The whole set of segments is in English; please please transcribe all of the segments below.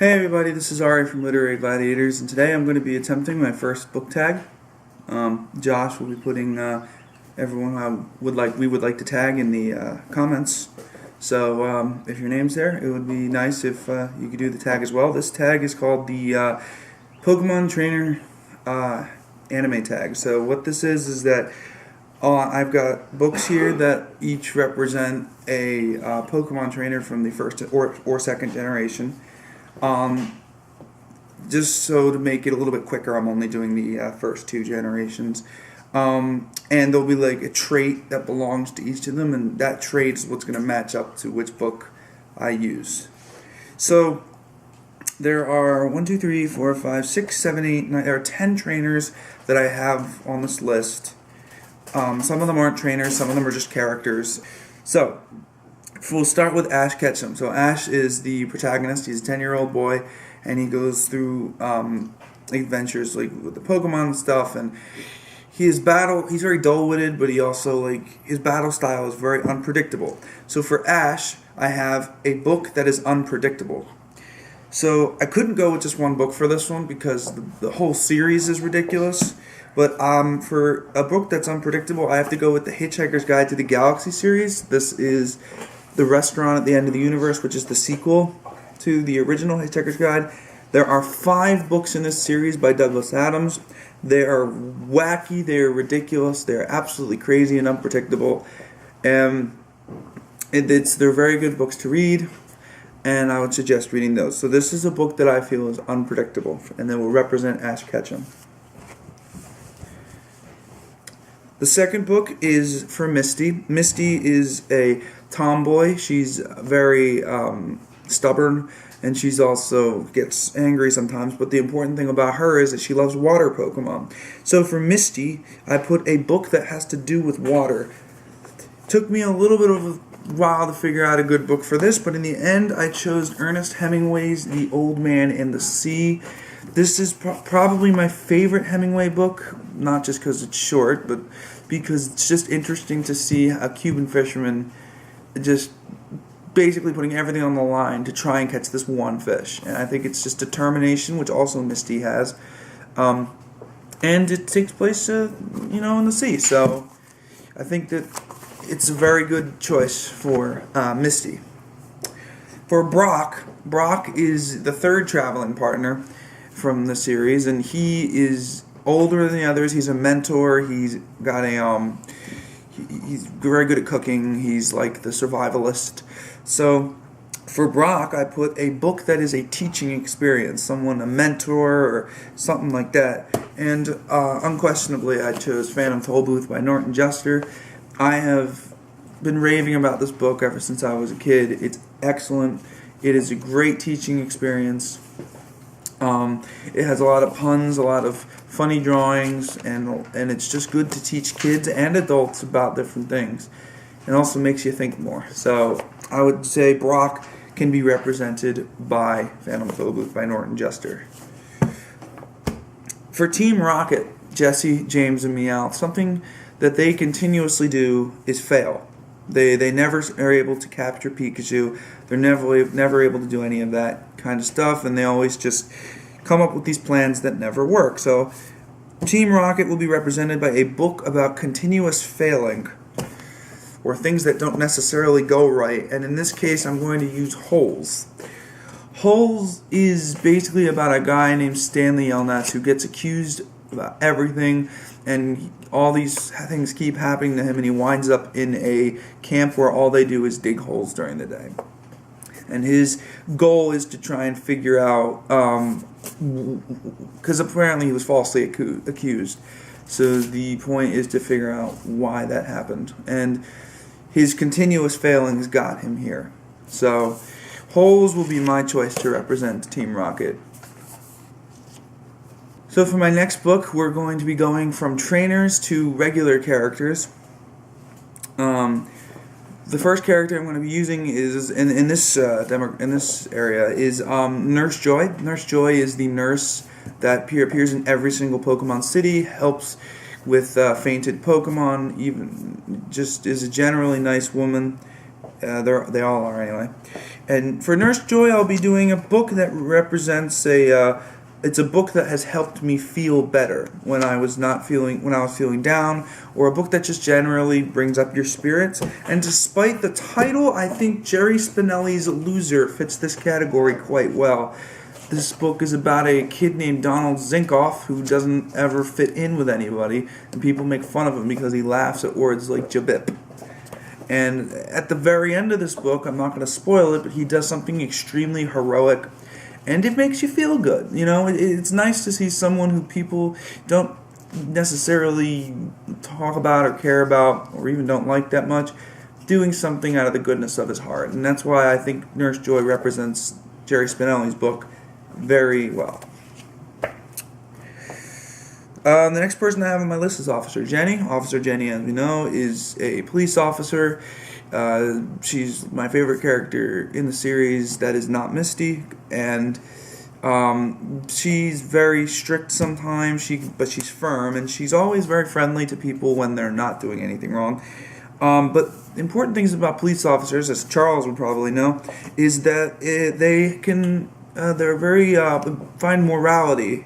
Hey everybody, this is Ari from Literary Gladiators, and today I'm going to be attempting my first book tag. Josh will be putting everyone we would like to tag in the comments. So if your name's there, it would be nice if you could do the tag as well. This tag is called the Pokemon Trainer anime tag. So what this is that I've got books here that each represent a Pokemon trainer from the first or second generation. Just so to make it a little bit quicker, I'm only doing the first two generations. And there'll be like a trait that belongs to each of them, and that trait is what's going to match up to which book I use. So there are 1, 2, 3, 4, 5, 6, 7, 8, 9. There are 10 trainers that I have on this list. Some of them aren't trainers, some of them are just characters. So we'll start with Ash Ketchum. So Ash is the protagonist. He's a 10-year-old boy, and he goes through adventures like with the Pokemon and stuff. And he's very dull-witted, but he also his battle style is very unpredictable. So for Ash, I have a book that is unpredictable. So I couldn't go with just one book for this one because the whole series is ridiculous. But for a book that's unpredictable, I have to go with the Hitchhiker's Guide to the Galaxy series. This is The Restaurant at the End of the Universe, which is the sequel to the original Hitchhiker's Guide. There are 5 books in this series by Douglas Adams. They are wacky, they are ridiculous, they're absolutely crazy and unpredictable. They're very good books to read, and I would suggest reading those. So this is a book that I feel is unpredictable, and that will represent Ash Ketchum. The second book is for Misty. Misty is a tomboy. She's very stubborn, and she's also gets angry sometimes. But the important thing about her is that she loves water Pokemon. So for Misty, I put a book that has to do with water. Took me a little bit of a while to figure out a good book for this, but in the end, I chose Ernest Hemingway's The Old Man and the Sea. This is probably my favorite Hemingway book, not just because it's short, but because it's just interesting to see a Cuban fisherman just basically putting everything on the line to try and catch this one fish. And I think it's just determination, which also Misty has. And it takes place, in the sea. So I think that it's a very good choice for Misty. For Brock is the third traveling partner from the series, and he is older than the others. He's a mentor. He's got he's very good at cooking. He's like the survivalist. So for Brock, I put a book that is a teaching experience, a mentor or something like that. And unquestionably, I chose Phantom Tollbooth by Norton Juster. I have been raving about this book ever since I was a kid. It's excellent. It is a great teaching experience. It has a lot of puns, a lot of funny drawings, and it's just good to teach kids and adults about different things. It also makes you think more. So I would say Brock can be represented by Phantom Tollbooth by Norton Juster. For Team Rocket, Jesse, James, and Meowth, something that they continuously do is fail. They never are able to capture Pikachu. They're never able to do any of that kind of stuff, and they always just come up with these plans that never work. So Team Rocket will be represented by a book about continuous failing, or things that don't necessarily go right. And in this case, I'm going to use Holes. Holes is basically about a guy named Stanley Yelnats who gets accused about everything, and all these things keep happening to him, and he winds up in a camp where all they do is dig holes during the day. And his goal is to try and figure out, because apparently he was falsely accused. So the point is to figure out why that happened. And his continuous failings got him here. So Holes will be my choice to represent Team Rocket. So for my next book, we're going to be going from trainers to regular characters. The first character I'm going to be using is in this area is Nurse Joy. Nurse Joy is the nurse that appears in every single Pokemon city, helps with fainted Pokemon, even just is a generally nice woman. They all are anyway. And for Nurse Joy, I'll be doing a book that represents it's a book that has helped me feel better when I was feeling down, or a book that just generally brings up your spirits. And despite the title, I think Jerry Spinelli's Loser fits this category quite well. This book is about a kid named Donald Zinkoff who doesn't ever fit in with anybody, and people make fun of him because he laughs at words like jabip. And at the very end of this book, I'm not going to spoil it, but he does something extremely heroic, and it makes you feel good. You know, it's nice to see someone who people don't necessarily talk about or care about or even don't like that much doing something out of the goodness of his heart. And that's why I think Nurse Joy represents Jerry Spinelli's book very well. The next person I have on my list is Officer Jenny. Officer Jenny, as we know, is a police officer. She's my favorite character in the series that is not Misty, and she's very strict sometimes, but she's firm, and she's always very friendly to people when they're not doing anything wrong. But important things about police officers, as Charles would probably know, is that they can they're very find morality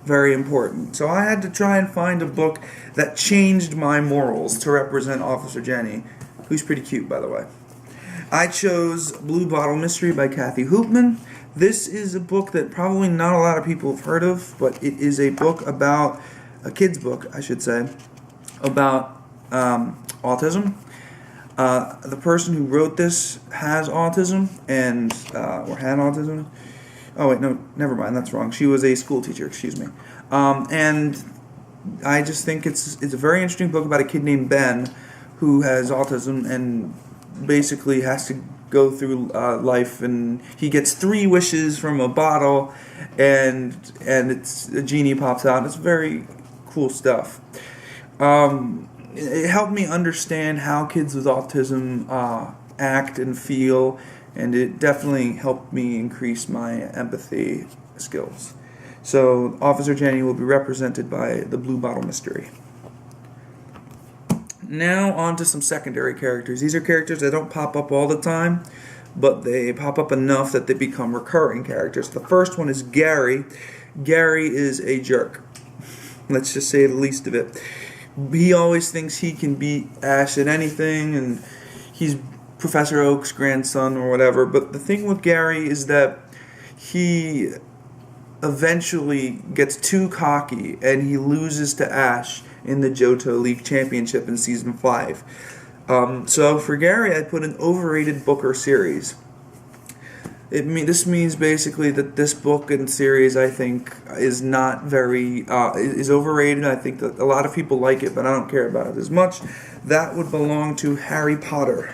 very important. So I had to try and find a book that changed my morals to represent Officer Jenny, who's pretty cute, by the way. I chose Blue Bottle Mystery by Kathy Hoopman. This is a book that probably not a lot of people have heard of, but it is a book about, a kid's book, I should say, about autism. The person who wrote this has autism, and or had autism. Oh wait, no, never mind, that's wrong. She was a school teacher, excuse me. And I just think it's a very interesting book about a kid named Ben who has autism and basically has to go through life, and he gets 3 wishes from a bottle, and it's a genie pops out. It's very cool stuff. It helped me understand how kids with autism act and feel, and it definitely helped me increase my empathy skills. So Officer Jenny will be represented by the Blue Bottle Mystery. Now on to some secondary characters. These are characters that don't pop up all the time, but they pop up enough that they become recurring characters. The first one is Gary. Gary is a jerk. Let's just say the least of it. He always thinks he can beat Ash at anything, and he's Professor Oak's grandson or whatever. But the thing with Gary is that he eventually gets too cocky, and he loses to Ash in the Johto League Championship in Season 5. So for Gary, I put an overrated book or series. This means basically that this book and series, I think, is not very is overrated. I think that a lot of people like it, but I don't care about it as much. That would belong to Harry Potter.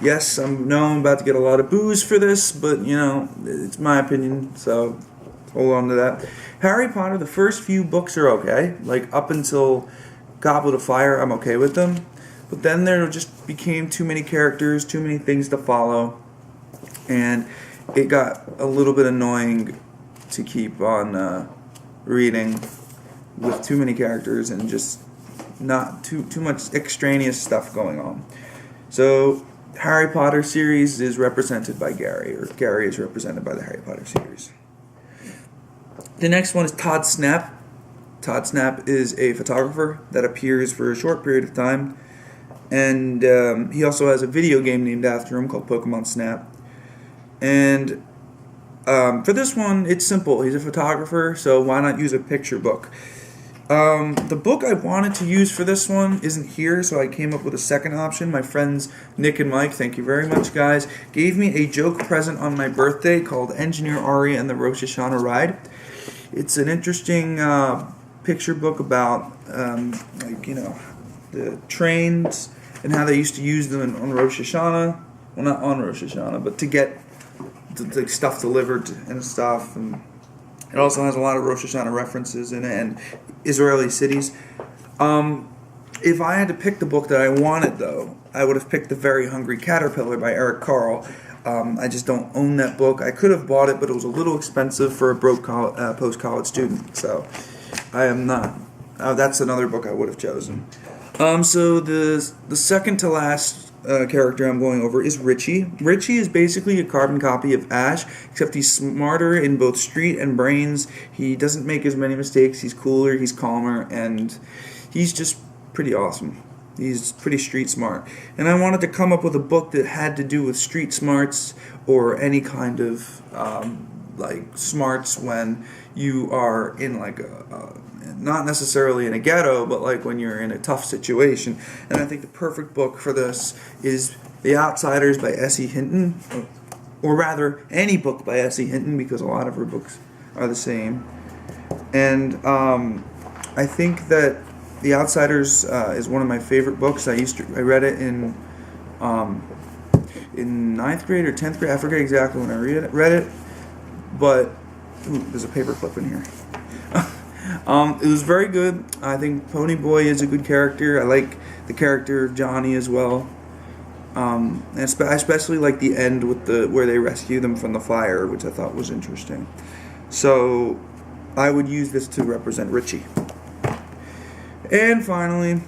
Yes, I'm about to get a lot of boos for this, but you know, it's my opinion, so hold on to that. Harry Potter, the first few books are okay. Like up until Goblet of Fire, I'm okay with them. But then there just became too many characters, too many things to follow, and it got a little bit annoying to keep on reading with too many characters and just not too much extraneous stuff going on. So Harry Potter series is represented by Gary, or Gary is represented by the Harry Potter series. The next one is Todd Snap. Todd Snap is a photographer that appears for a short period of time, and he also has a video game named after him called Pokémon Snap. And for this one, it's simple. He's a photographer, so why not use a picture book? The book I wanted to use for this one isn't here, so I came up with a second option. My friends Nick and Mike, thank you very much, guys, gave me a joke present on my birthday called Engineer Ari and the Rosh Hashanah Ride. It's an interesting picture book about, the trains and how they used to use them on Rosh Hashanah. Well, not on Rosh Hashanah, but to get the stuff delivered and stuff. And it also has a lot of Rosh Hashanah references in it and Israeli cities. If I had to pick the book that I wanted, though, I would have picked The Very Hungry Caterpillar by Eric Carle. I just don't own that book. I could have bought it, but it was a little expensive for a broke post-college student. So I am not. That's another book I would have chosen. So the second to last character I'm going over is Richie. Richie is basically a carbon copy of Ash, except he's smarter in both street and brains. He doesn't make as many mistakes. He's cooler, he's calmer, and he's just pretty awesome. He's pretty street smart. And I wanted to come up with a book that had to do with street smarts or any kind of like smarts when you are in like not necessarily in a ghetto, but like when you're in a tough situation. And I think the perfect book for this is The Outsiders by S.E. Hinton, or rather any book by S.E. Hinton, because a lot of her books are the same. And I think that The Outsiders is one of my favorite books. I read it in 9th grade or 10th grade. I forget exactly when I read it, but there's a paper clip in here. It was very good. I think Pony Boy is a good character. I like the character of Johnny as well. And I especially like the end with where they rescue them from the fire, which I thought was interesting. So I would use this to represent Richie. And finally,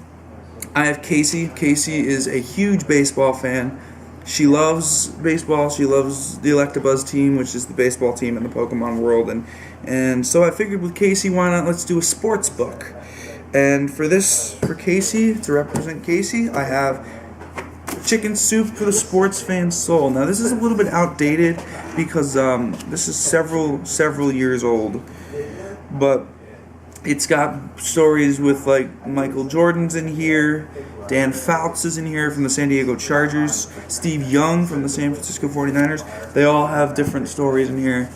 I have Casey. Casey is a huge baseball fan. She loves baseball. She loves the Electabuzz team, which is the baseball team in the Pokemon world. And so I figured with Casey, why not let's do a sports book. And for Casey, to represent Casey, I have Chicken Soup for the Sports Fan's Soul. Now this is a little bit outdated because this is several years old. But it's got stories with like Michael Jordan's in here, Dan Fouts is in here from the San Diego Chargers, Steve Young from the San Francisco 49ers. They all have different stories in here.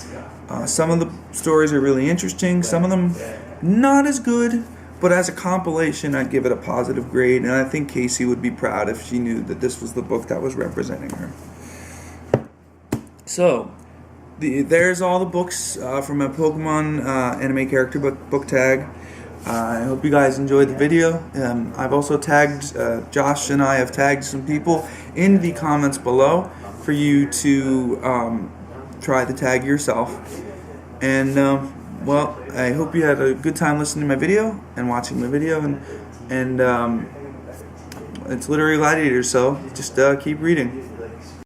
Some of the stories are really interesting, some of them not as good, but as a compilation I'd give it a positive grade, and I think Casey would be proud if she knew that this was the book that was representing her. So, there's all the books from my Pokemon anime character book tag. I hope you guys enjoyed the video. I've also tagged, Josh and I have tagged some people in the comments below for you to try the tag yourself. And, well, I hope you had a good time listening to my video and watching my video. And it's literally Gladiator, so just keep reading.